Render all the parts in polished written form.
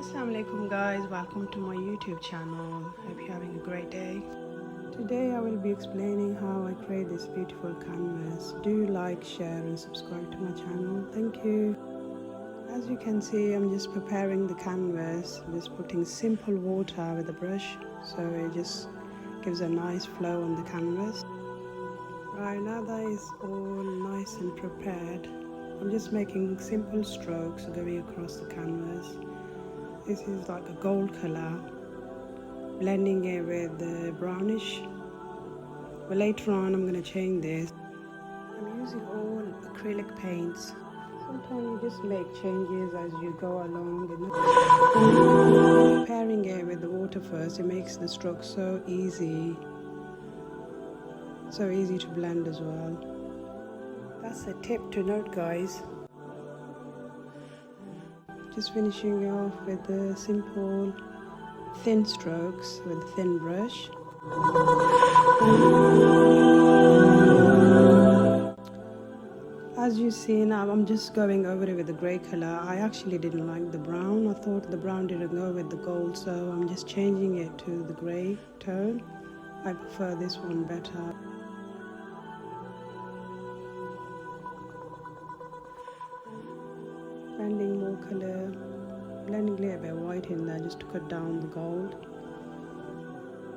Assalamualaikum guys, welcome to my YouTube channel. Hope you're having a great day. Today I will be explaining how I create this beautiful canvas. Do like, share and subscribe to my channel. Thank you. As you can see, I'm just preparing the canvas. I'm just putting simple water with a brush, so it just gives a nice flow on the canvas. Right, now that is all nice and prepared, I'm just making simple strokes going across the canvas. This is like a gold color, blending it with the brownish. But later on I'm going to change this. I'm using all acrylic paints. Sometimes you just make changes as you go along. Preparing it with the water first, it makes the stroke so easy to blend as well. That's a tip to note, guys. Just finishing off with the simple thin strokes with a thin brush. As you see now, I'm just going over it with the grey colour. I actually didn't like the brown. I thought the brown didn't go with the gold, so I'm just changing it to the grey tone. I prefer this one better. Blending more colour, blending a little bit of white in there just to cut down the gold.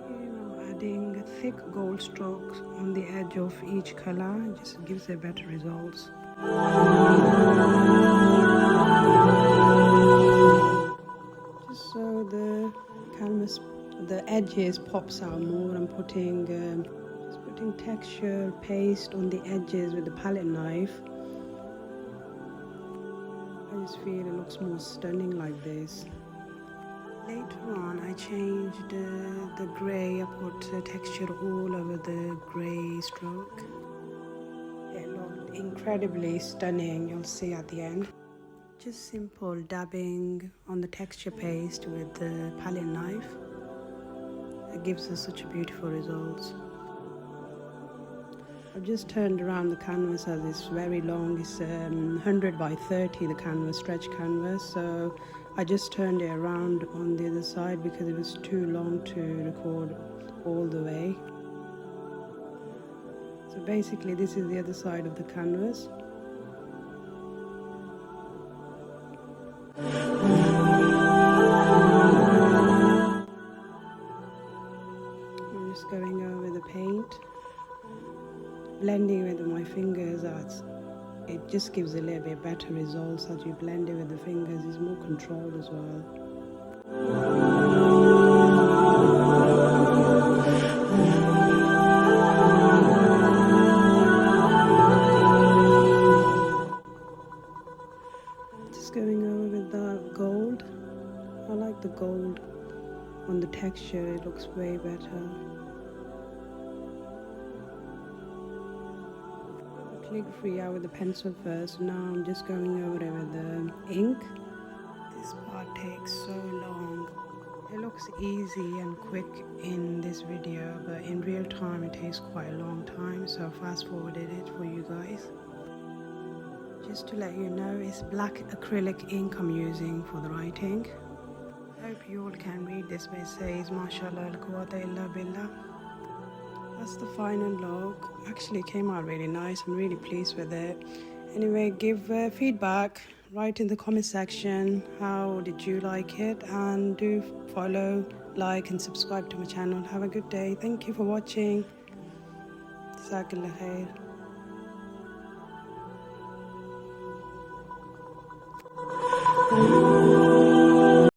Here I'm adding thick gold strokes on the edge of each colour, it just gives a better results. Just so the canvas, the edges pops out more, I'm putting texture paste on the edges with the palette knife. I just feel it looks more stunning like this. Later on I changed the grey, I put texture all over the grey stroke. It looked incredibly stunning, you'll see at the end. Just simple dabbing on the texture paste with the palette knife. It gives us such a beautiful results. I've just turned around the canvas as it's very long. It's 100 by 30, the canvas, stretch canvas. So I just turned it around on the other side because it was too long to record all the way. So basically this is the other side of the canvas. I'm just going over the paint. Blending with my fingers, it just gives a little bit better results. As you blend it with the fingers, it's more controlled as well. Just going over with the gold. I like the gold on the texture, it looks way better. Calligraphy out with the pencil first. Now I'm just going over it with the ink. This part takes so long. It looks easy and quick in this video, but in real time it takes quite a long time, so I fast forwarded it for you guys. Just to let you know, it's black acrylic ink I'm using for the writing. I hope you all can read this, but it says mashallah la quwwata illa billah. That's the final look. Actually it came out really nice. I'm really pleased with it. Anyway, give feedback, write in the comment section how did you like it, and do follow, like and subscribe to my channel. Have a good day. Thank you for watching. Zaarcalli khair.